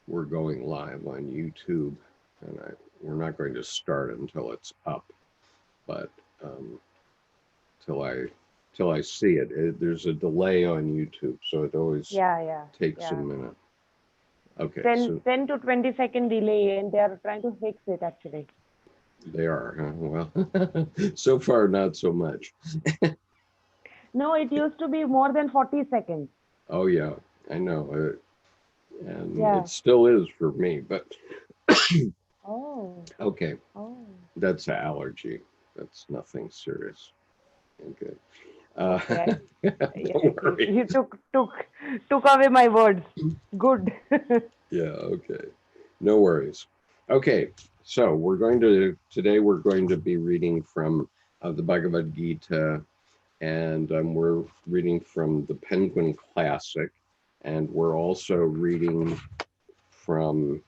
we're going live on YouTube, and we're not going to start until it's up, but till I see it. There's a delay on YouTube, so it always takes a minute. Okay, 10 to 20 second delay, and they are trying to fix it actually. They are, huh? Well, so far not so much. No, it used to be more than 40 seconds. Oh yeah, I know. And it still is for me, but okay. That's an allergy. That's nothing serious. Okay. Don't worry. You took away my words. Good. Yeah, okay. No worries. Okay, so today we're going to be reading from the Bhagavad Gita, and we're reading from the Penguin Classic, and we're also reading from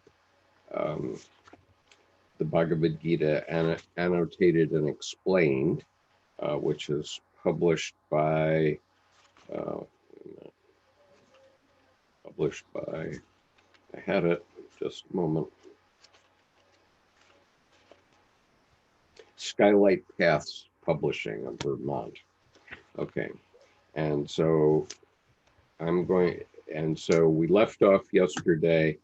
the Bhagavad Gita Annotated and Explained, which is published by I had it just a moment. SkyLight Paths Publishing of Vermont. Okay, and so we left off yesterday,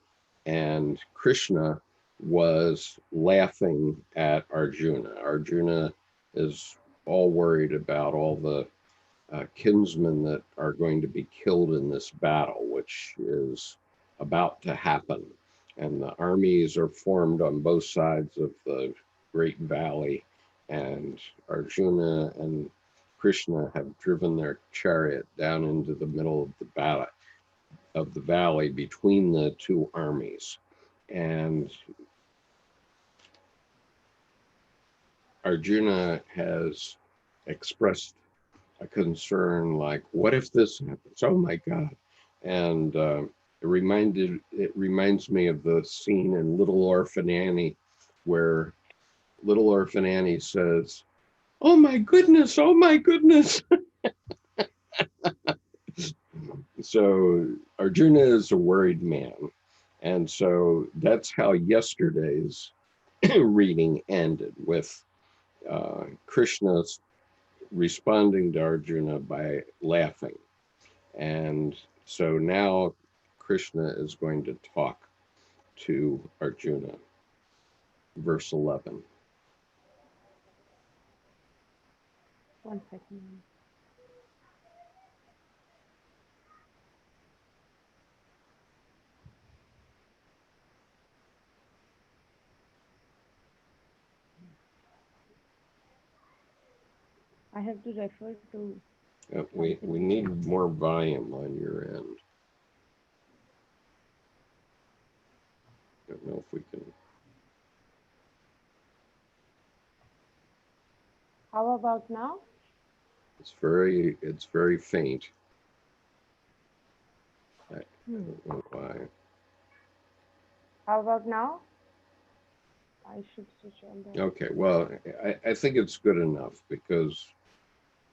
and Krishna was laughing at Arjuna. Arjuna is all worried about all the kinsmen that are going to be killed in this battle, which is about to happen. And the armies are formed on both sides of the great valley, and Arjuna and Krishna have driven their chariot down into the middle of the valley between the two armies. And Arjuna has expressed a concern like, what if this happens? Oh my God. And it reminds me of the scene in Little Orphan Annie, where Little Orphan Annie says, oh my goodness, oh my goodness. So Arjuna is a worried man. And so that's how yesterday's reading ended, with Krishna responding to Arjuna by laughing. And so now Krishna is going to talk to Arjuna. Verse 11. One second. I have to refer to... We need more volume on your end. I don't know if we can. How about now? It's very faint. I don't know why. How about now? I should switch on that. Okay, well, I think it's good enough, because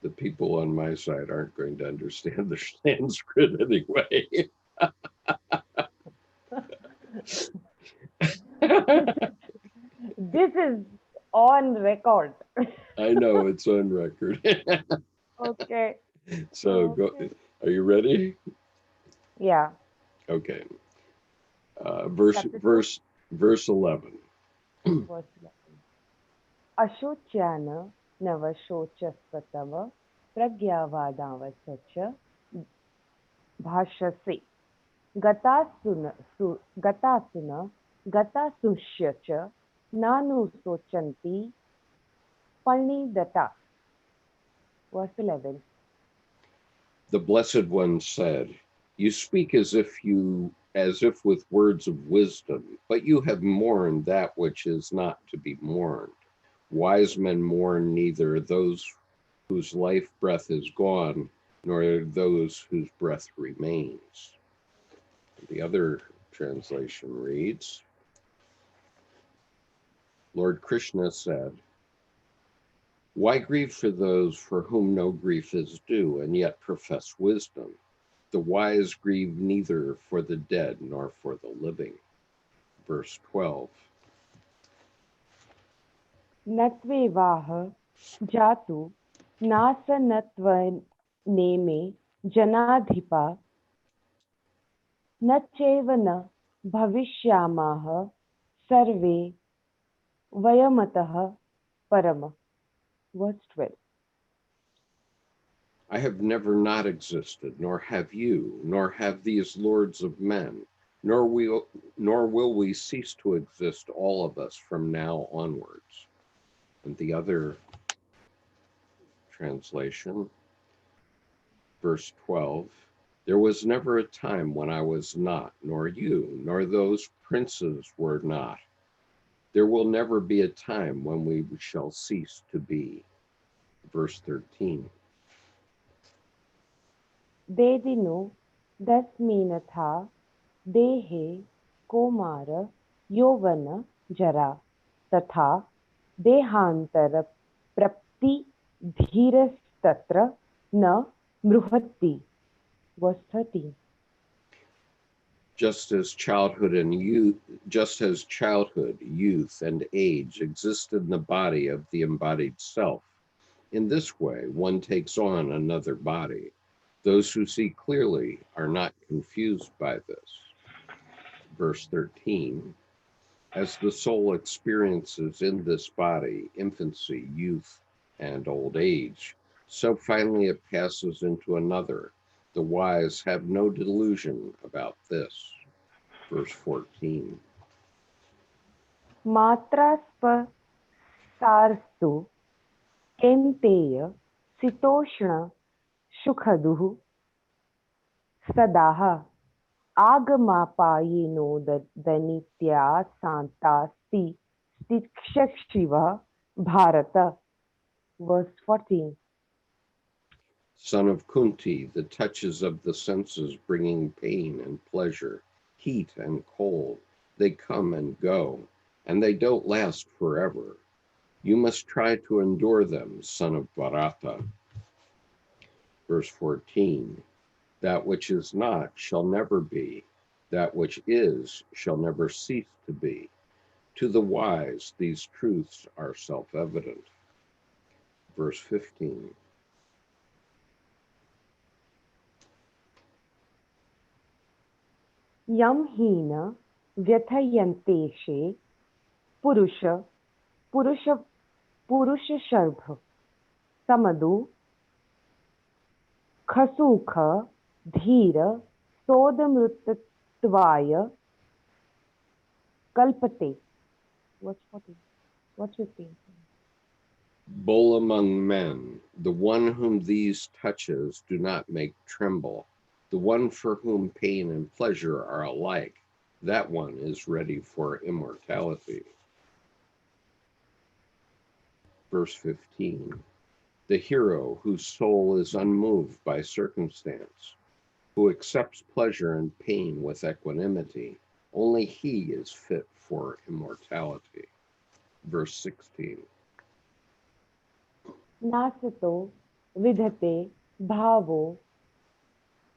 the people on my side aren't going to understand the Sanskrit anyway. This is on record. I know, it's on record. Okay. So go. Are you ready? Yeah. Okay. Verse 11. Ashocyana navashochaspatava pragyavadavasacha bhashase gatasuna gatasusya nanu sochanti panidata. Verse 11. The Blessed One said, you speak as if with words of wisdom, but you have mourned that which is not to be mourned. Wise men mourn neither those whose life breath is gone, nor those whose breath remains. The other translation reads, Lord Krishna said, why grieve for those for whom no grief is due, and yet profess wisdom? The wise grieve neither for the dead nor for the living. Verse 12. नत्वेवाह जातु नासनत्वनेमे जनाधिपा न चैव न भविष्यामः सर्वे वयमतः परम. Verse 12. I have never not existed, nor have you, nor have these lords of men, nor will we cease to exist, all of us, from now onwards. And the other translation, verse 12, there was never a time when I was not, nor you, nor those princes were not. There will never be a time when we shall cease to be. Verse 13. देदिनो दस्मिनथा देहे कौमार यौवन जरा तथा देहांतर प्रप्ति धीरस्तत्र न मृहति. Verse 13. Just as childhood, youth, and age exist in the body of the embodied self, in this way one takes on another body. Those who see clearly are not confused by this. Verse 13, as the soul experiences in this body infancy, youth, and old age, so finally it passes into another. The wise have no delusion about this. Verse 14. Matraspa sarstu kenteya sitoshna shukhaduh sadaha agamapayino danitya santasti stikshakshiva bharata. Verse 14. Son of Kunti, the touches of the senses bringing pain and pleasure, heat and cold, they come and go, and they don't last forever. You must try to endure them, son of Bharata. Verse 14, that which is not shall never be, that which is shall never cease to be. To the wise, these truths are self-evident. Verse 15. Yam hina vyathayanteše purusha sharbha samadu khasukha dhira sodamrutvaya kalpate. What's 14? What's 15? Bull among men, the one whom these touches do not make tremble, the one for whom pain and pleasure are alike, that one is ready for immortality. Verse 15, the hero whose soul is unmoved by circumstance, who accepts pleasure and pain with equanimity, only he is fit for immortality. Verse 16. Nasato vidhate bhavo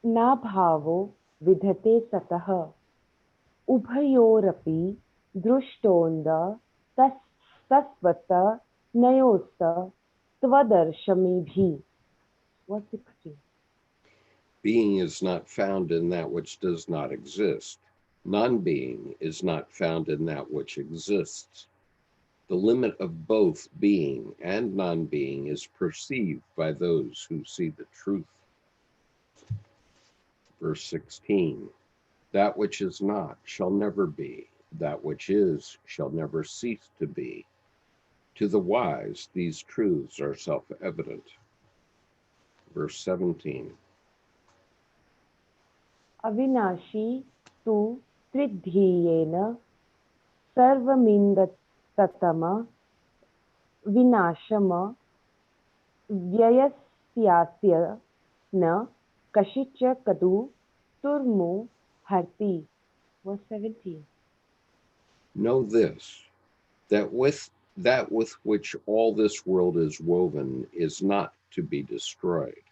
na bhavo vidhate satah ubhayorapi drushtonda tasvata nayosta tvadarshami. What 16? Being is not found in that which does not exist. Non-being is not found in that which exists. The limit of both being and non-being is perceived by those who see the truth. Verse 16, that which is not shall never be, that which is shall never cease to be. To the wise, these truths are self-evident. Verse 17. Avinashi tu tridhyena sarvamindatama vinashama vyayasyasya na kashicha kadu turmu harti. Verse 17. Know this, that with which all this world is woven is not to be destroyed.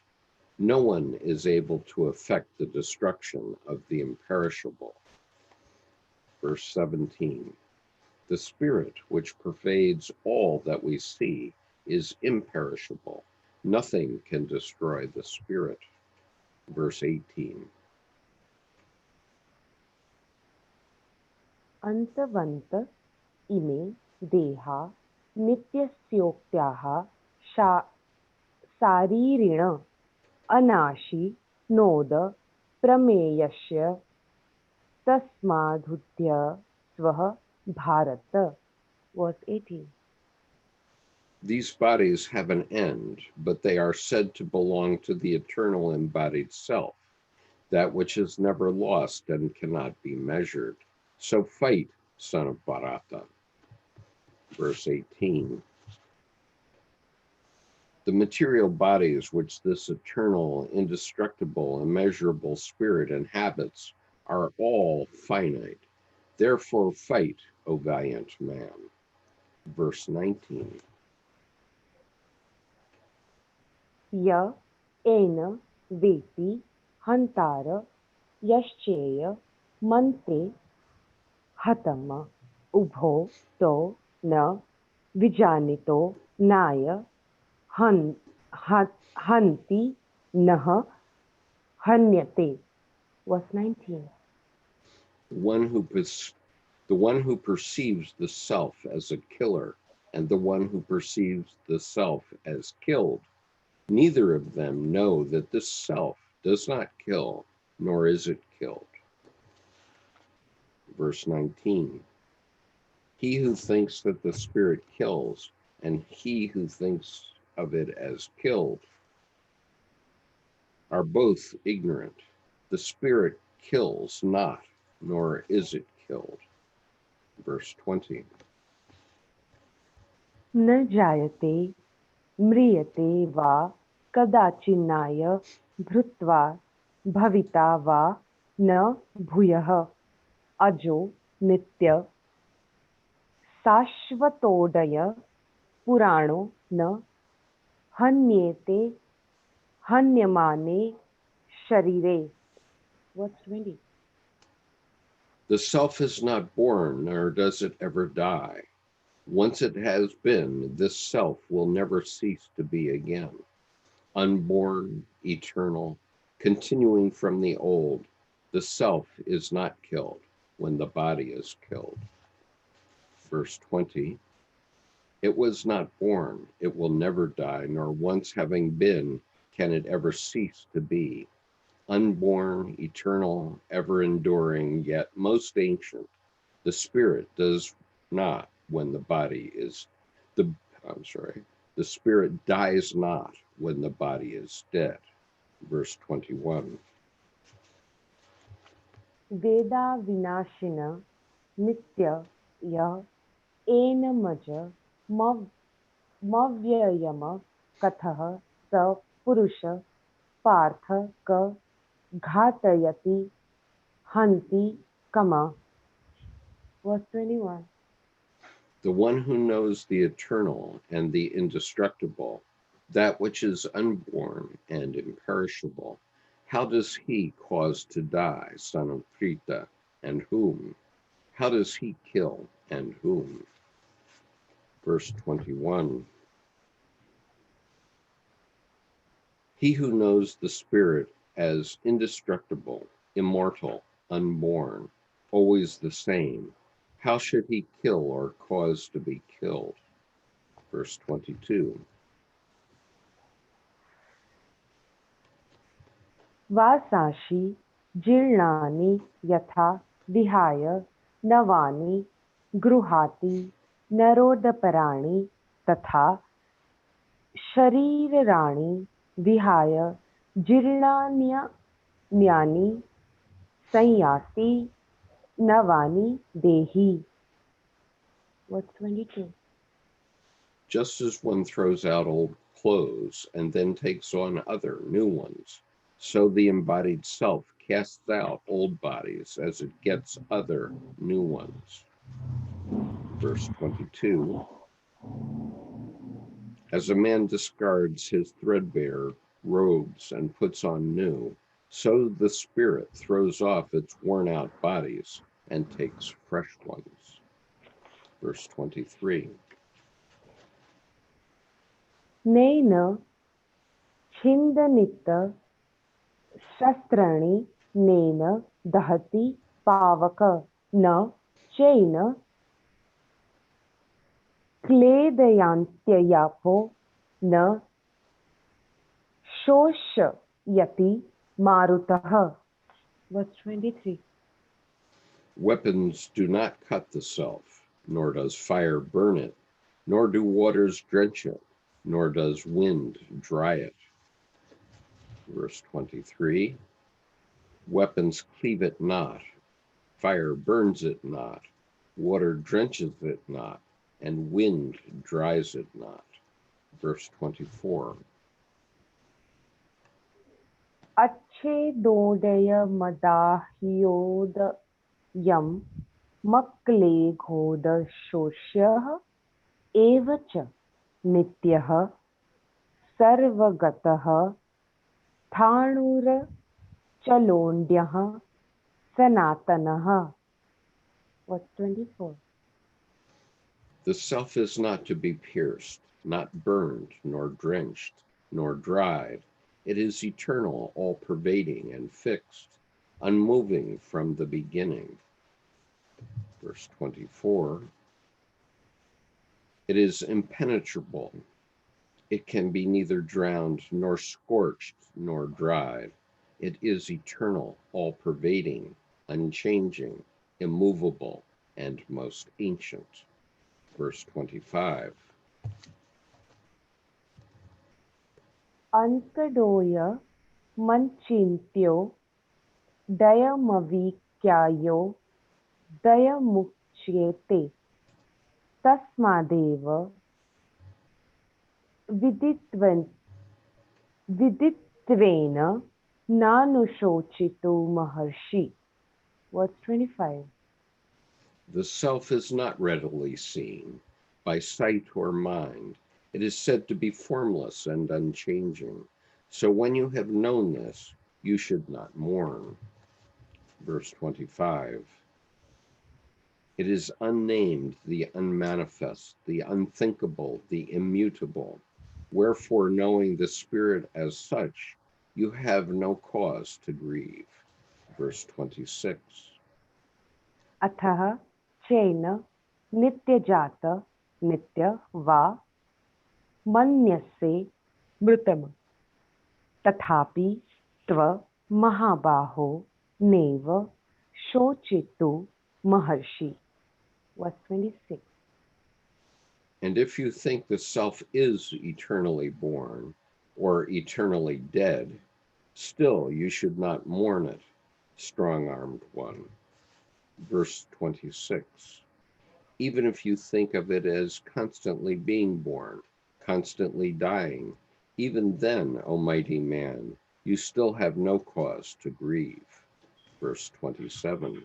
No one is able to effect the destruction of the imperishable. Verse 17. The spirit which pervades all that we see is imperishable. Nothing can destroy the spirit. Verse 18. Antavant ime deha nityasyoktyaha saririna anashi noda prameyasya tasmadhudya svah bharata. Verse 18. These bodies have an end, but they are said to belong to the eternal embodied self, that which is never lost and cannot be measured. So fight, son of Bharata. Verse 18. The material bodies which this eternal, indestructible, immeasurable spirit inhabits are all finite. Therefore fight, O valiant man. Verse 19. Ya ena veti hantara yashcheya mantre hatama ubho to na vijanito naya hanti nah hanyate. Verse 19. The one who perceives the self as a killer and the one who perceives the self as killed, neither of them know that this self does not kill, nor is it killed. Verse 19. He who thinks that the spirit kills and he who thinks of it as killed are both ignorant. The spirit kills not, nor is it killed. Verse 20. Na jayate mriyate va kadachinaya bhrutva bhavita va na bhuyah ajo nitya sashvatodaya purano na hanyete hanyamane sharire. Verse 20. The self is not born, nor does it ever die. Once it has been, this self will never cease to be again. Unborn, eternal, continuing from the old, the self is not killed when the body is killed. Verse 20. It was not born, it will never die, nor once having been, can it ever cease to be. Unborn, eternal, ever enduring, yet most ancient. The spirit does not when the body is the spirit dies not when the body is dead. Verse 21. Veda vinashina nitya ya ena maja mavyayama kathah sa purusha partha ka ghatayati hanti kama. Verse 21. The one who knows the eternal and the indestructible, that which is unborn and imperishable, how does he cause to die, son of Prita, and whom? How does he kill, and whom? Verse 21. He who knows the spirit as indestructible, immortal, unborn, always the same, how should he kill or cause to be killed? Verse 22. Vasashi jirnani yatha vihaya navani gruhati narodaparani tatha sharirani vihaya jirnanya nyani sanyasi navani dehi. Verse 22. Just as one throws out old clothes and then takes on other new ones, so the embodied self casts out old bodies as it gets other new ones. Verse 22. As a man discards his threadbare robes and puts on new, so the spirit throws off its worn out bodies and takes fresh ones. Verse 23. Nena Chindanita Shastrani Nena Dahati Pavaka Na Chaina Kledayantyayapo Na Shoshayati Marutaha. Verse 23. Weapons do not cut the self, nor does fire burn it, nor do waters drench it, nor does wind dry it. Verse 23. Weapons cleave it not, fire burns it not, water drenches it not, and wind dries it not. Verse 24. Ache dodaya madahyoda yam makle ghoda shoshya evacha nityah sarvagatah thanur chalondyah sanatanah. Verse 24. The self is not to be pierced, not burned, nor drenched, nor dried. It is eternal, all-pervading, and fixed, unmoving from the beginning. Verse 24. It is impenetrable. It can be neither drowned, nor scorched, nor dried. It is eternal, all-pervading, unchanging, immovable, and most ancient. Verse 25. Antadoya manchintyo dayamavikyayo dayamuchyete tasmadeva viditvena nanushochitu maharshi. Verse 25. The self is not readily seen by sight or mind. It is said to be formless and unchanging. So when you have known this, you should not mourn. Verse 25. It is unnamed, the unmanifest, the unthinkable, the immutable. Wherefore, knowing the spirit as such, you have no cause to grieve. Verse 26. Atah chena nityajata nitya va manyase mritam tathapi tva mahabaho neva shochitu maharshi. Verse 26. And if you think the self is eternally born or eternally dead, still you should not mourn it, strong-armed one. Verse 26. Even if you think of it as constantly being born, constantly dying, even then, O mighty man, you still have no cause to grieve. Verse 27.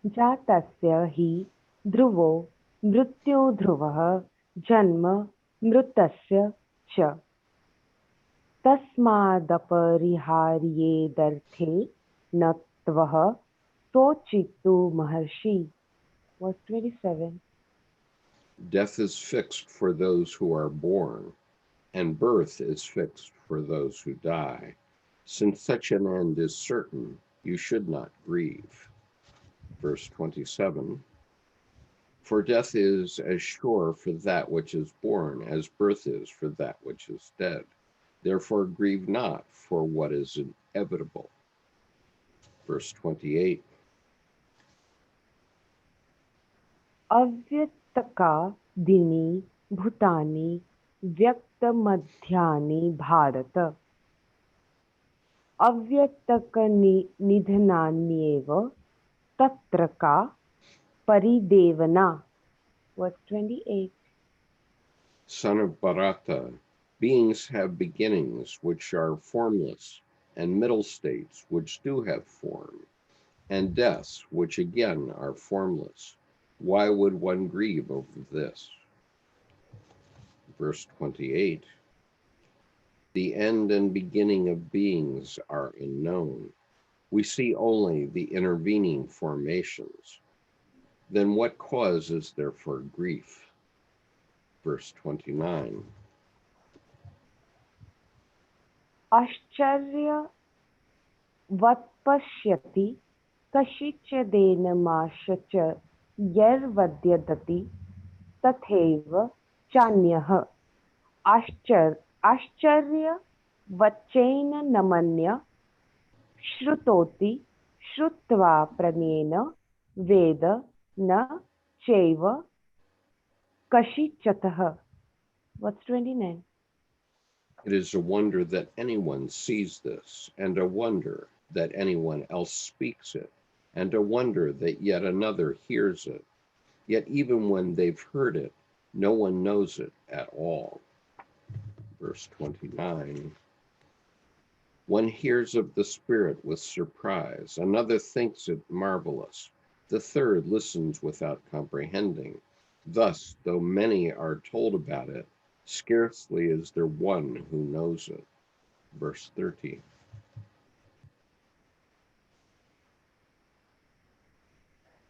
Jatasya hi dhruvo mrityo dhruvah janma mritasya cha tasmadapariharyedarthe natvah sochitu maharshi. Verse 27. Death is fixed for those who are born, and birth is fixed for those who die. Since such an end is certain, you should not grieve. Verse 27. For death is as sure for that which is born as birth is for that which is dead. Therefore grieve not for what is inevitable. Verse 28. Avyataka dini bhutani vyaktamadhyani bharata avyataka nidhananyeva tatra ka paridevana. Verse 28. Son of Bharata, beings have beginnings which are formless, and middle states which do have form, and deaths which again are formless. Why would one grieve over this? Verse 28. The end and beginning of beings are unknown. We see only the intervening formations. Then what cause is there for grief? Verse 29. Ashcharya vatpashyati kashichadenamash yervadyadati tatheva chanyah. Ashcharya vachena namanya shrutoti shrutva pranena veda na chaiva kashichatah. What's 29? It is a wonder that anyone sees this, and a wonder that anyone else speaks it, and a wonder that yet another hears it. Yet even when they've heard it, no one knows it at all. Verse 29. One hears of the Spirit with surprise, another thinks it marvelous, the third listens without comprehending. Thus, though many are told about it, scarcely is there one who knows it. Verse 30.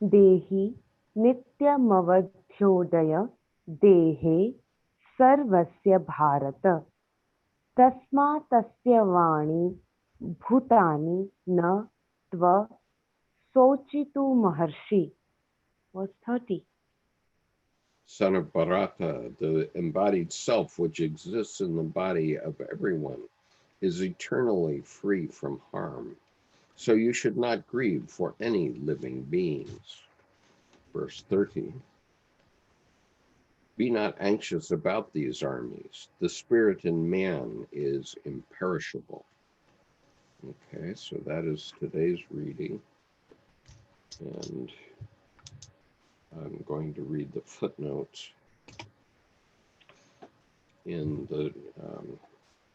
Dehi nityamavadhyodaya dehe sarvasya bharata tasmatasya vani bhutani na tva sochitu maharshi. Verse 30. Son of Bharata, the embodied self which exists in the body of everyone, is eternally free from harm. So you should not grieve for any living beings. Verse 30. Be not anxious about these armies. The spirit in man is imperishable. Okay, so that is today's reading. And I'm going to read the footnotes in the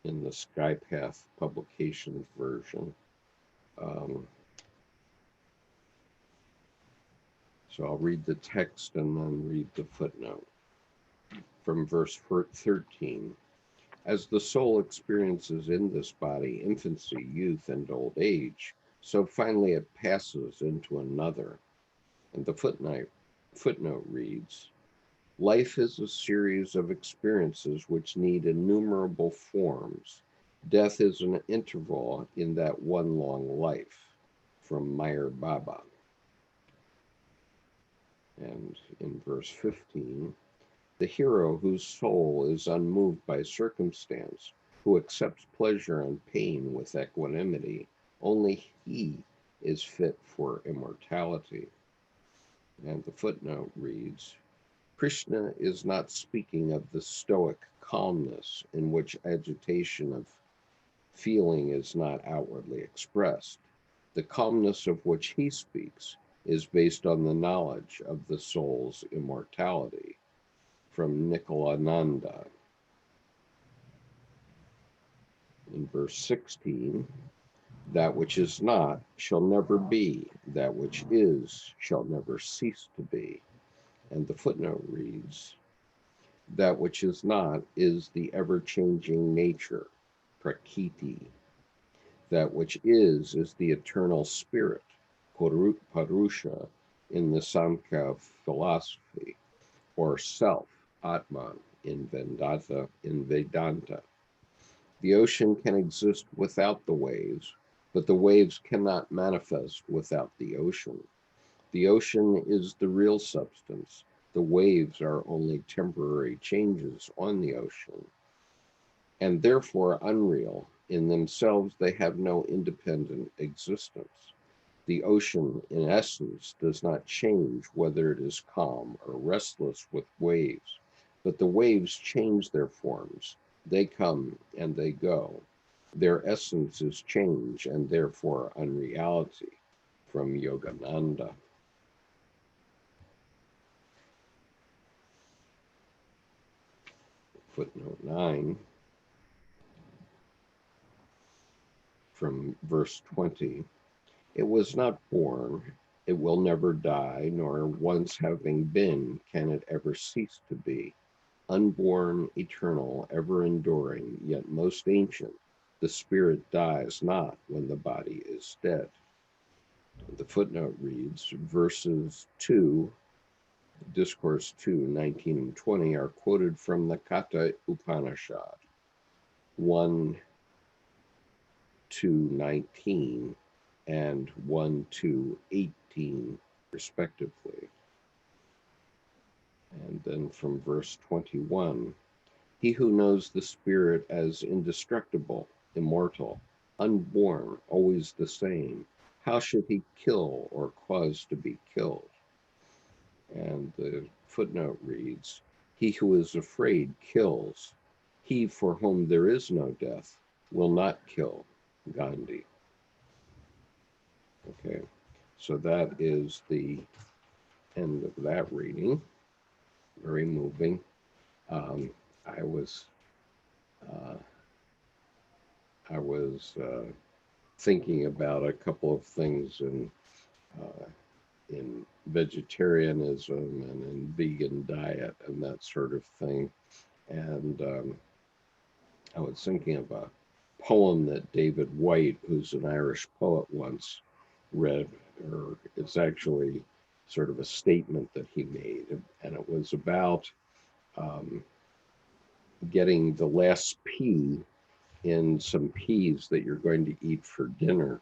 SkyPath publications version. So I'll read the text and then read the footnote. From verse 13. As the soul experiences in this body infancy, youth, and old age, so finally it passes into another. And the footnote reads, life is a series of experiences which need innumerable forms. Death is an interval in that one long life. From Meyer Baba. And in verse 15, the hero whose soul is unmoved by circumstance, who accepts pleasure and pain with equanimity, only he is fit for immortality. And the footnote reads, Krishna is not speaking of the stoic calmness in which agitation of feeling is not outwardly expressed. The calmness of which he speaks is based on the knowledge of the soul's immortality. From Nikolananda. In verse 16, that which is not shall never be, that which is shall never cease to be. And the footnote reads, that which is not is the ever-changing nature, prakriti. That which is the eternal spirit, purusha, in the Samkhya philosophy, or self, Atman, in Vedanta. The ocean can exist without the waves, but the waves cannot manifest without the ocean. The ocean is the real substance. The waves are only temporary changes on the ocean, and therefore unreal. In themselves, they have no independent existence. The ocean, in essence, does not change whether it is calm or restless with waves, but the waves change their forms. They come and they go. Their essence is change and therefore unreality. From Yogananda. Footnote 9. From verse 20. It was not born, it will never die, nor once having been can it ever cease to be. Unborn, eternal, ever enduring, yet most ancient, the spirit dies not when the body is dead. The footnote reads, verses 2, Discourse 2, 19 and 20 are quoted from the Katha Upanishad, 1 to 19 and 1 to 18, respectively. And then from verse 21, he who knows the spirit as indestructible, immortal, unborn, always the same, how should he kill or cause to be killed? And the footnote reads, he who is afraid kills. He for whom there is no death will not kill. Gandhi. Okay, so that is the end of that reading. Very moving. I was thinking about a couple of things in vegetarianism and in vegan diet and that sort of thing. And I was thinking of a poem that David White, who's an Irish poet, once read, or it's actually sort of a statement that he made. And it was about getting the last pea in some peas that you're going to eat for dinner.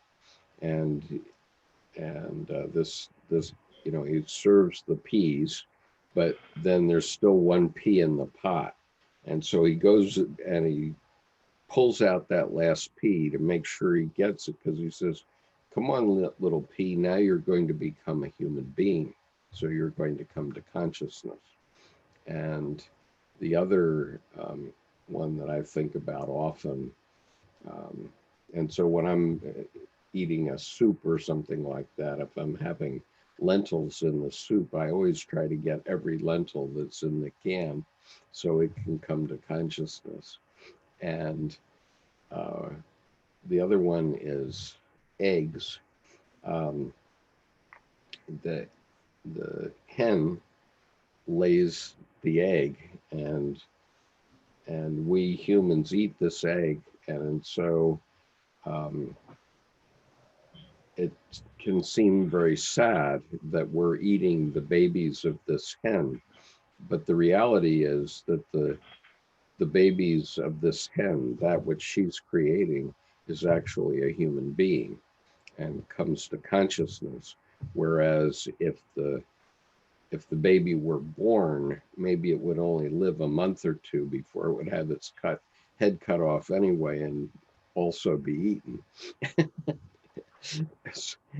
And this he serves the peas, but then there's still one pea in the pot. And so he goes and he pulls out that last pea to make sure he gets it, because he says, come on, little pea, now you're going to become a human being. So you're going to come to consciousness. And the other one that I think about often, and so when I'm eating a soup or something like that, if I'm having lentils in the soup, I always try to get every lentil that's in the can so it can come to consciousness. And the other one is eggs. The hen lays the egg, and we humans eat this egg, and so it can seem very sad that we're eating the babies of this hen, but the reality is that the babies of this hen, that which she's creating, is actually a human being and comes to consciousness. Whereas if the baby were born, maybe it would only live a month or two before it would have its head cut off anyway and also be eaten.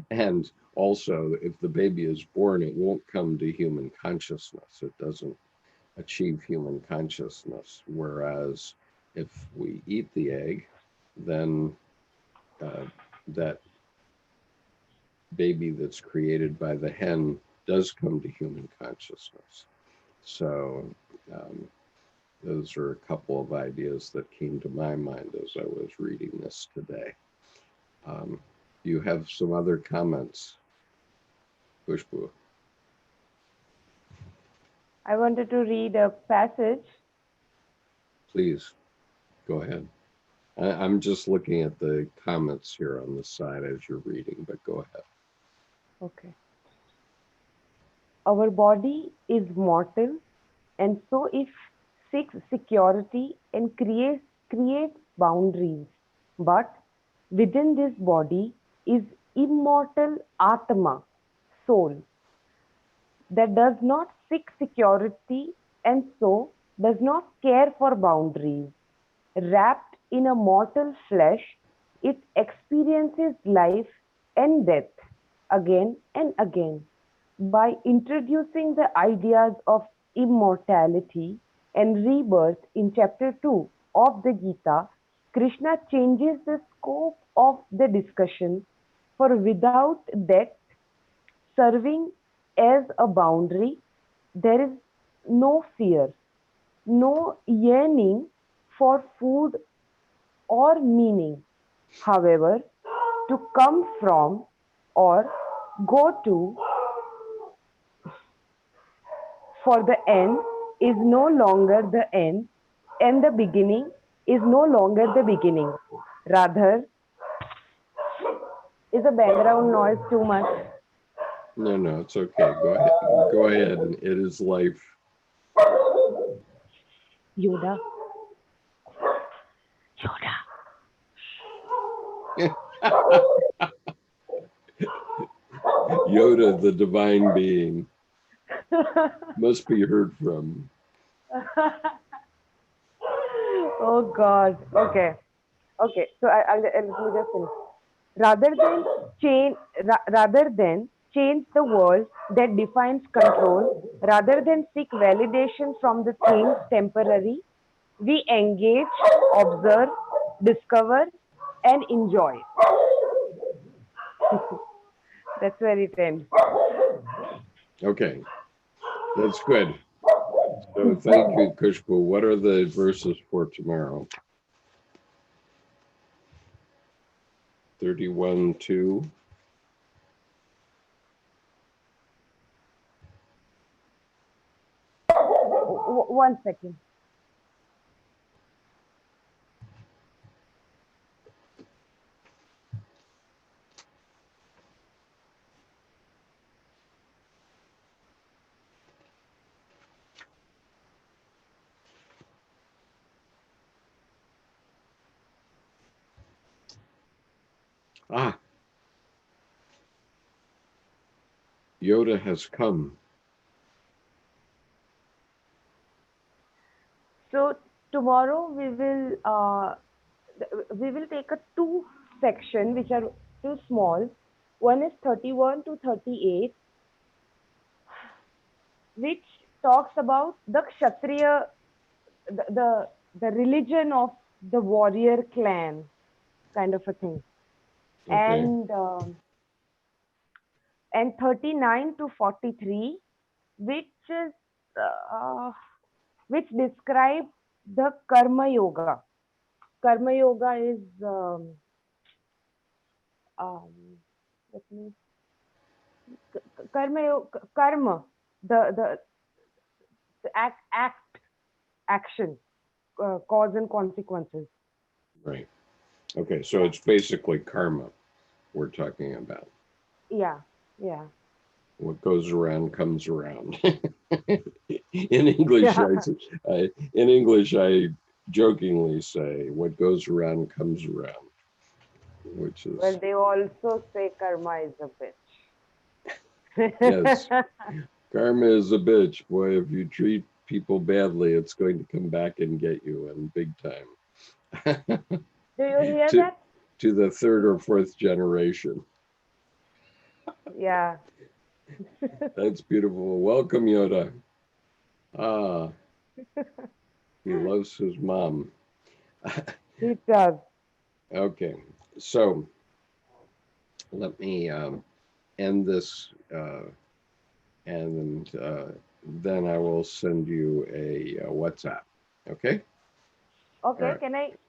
And also, if the baby is born, it won't come to human consciousness. It doesn't achieve human consciousness. Whereas if we eat the egg, then that baby that's created by the hen does come to human consciousness. So those are a couple of ideas that came to my mind as I was reading this today. You have some other comments, Khushboo? I wanted to read a passage. Please, go ahead. I'm just looking at the comments here on the side as you're reading, but go ahead. Okay. Our body is mortal, and so it seeks security and creates boundaries. But within this body is immortal Atma, soul, that does not seek security and so does not care for boundaries. Wrapped in a mortal flesh, it experiences life and death again and again. By introducing the ideas of immortality and rebirth in chapter 2 of the Gita, Krishna changes the scope of the discussion, for without death serving as a boundary, there is no fear, no yearning for food or meaning. However, to come from or go to for the end is no longer the end, and the beginning is no longer the beginning. Rather, Is the background noise too much? No, no, it's okay. Go ahead. Go ahead. It is life. Yoda. Yoda. Yoda, the divine being, must be heard from. Oh God. Okay. Okay. So I'll let me just finish. Rather than change the world that defines control, rather than seek validation from the things temporary, we engage, observe, discover, and enjoy. That's where it ends. Okay, that's good. So thank you, Khushboo. What are the verses for tomorrow? 31:2. One second. Ah, Yoda has come. So tomorrow we will take a two section which are too small. One is 31 to 38, which talks about the Kshatriya, the religion of the warrior clan, kind of a thing. Okay. And 39 to 43, which is which describe the karma yoga. Karma yoga is um, let me karma, the action, cause and consequences. Right. Okay, so it's basically karma we're talking about. Yeah, yeah. What goes around comes around. In English, Yeah. in English, I jokingly say, "What goes around comes around," which is Well, they also say karma is a bitch. yes, karma is a bitch. Boy, if you treat people badly, it's going to come back and get you in big time. Do you hear to that? to the third or fourth generation. Yeah. That's beautiful. Welcome, Yoda. Ah, he loves his mom. He does. Okay, so let me end this, and then I will send you a WhatsApp. Okay? Okay, All can I? right.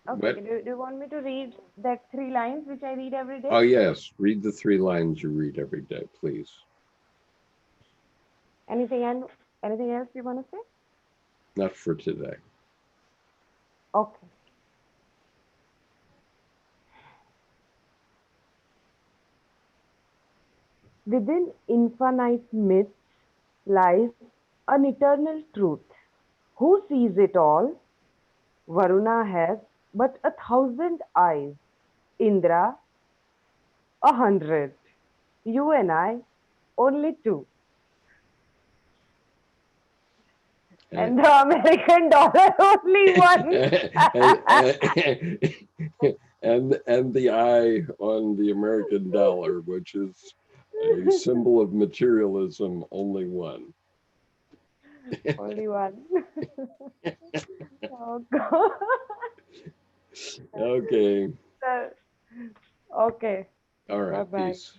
Okay, do you want me to read that three lines which I read every day? Oh, yes. Read the 3 lines you read every day, please. Anything else you want to say? Not for today. Okay. Within infinite myths lies an eternal truth. Who sees it all? Varuna has but 1,000 eyes. Indra, 100. You and I, only 2. And the American dollar, only 1. and the eye on the American dollar, which is a symbol of materialism, only one. Only 1. Oh, God. Okay. Okay. All right. Bye-bye. Peace.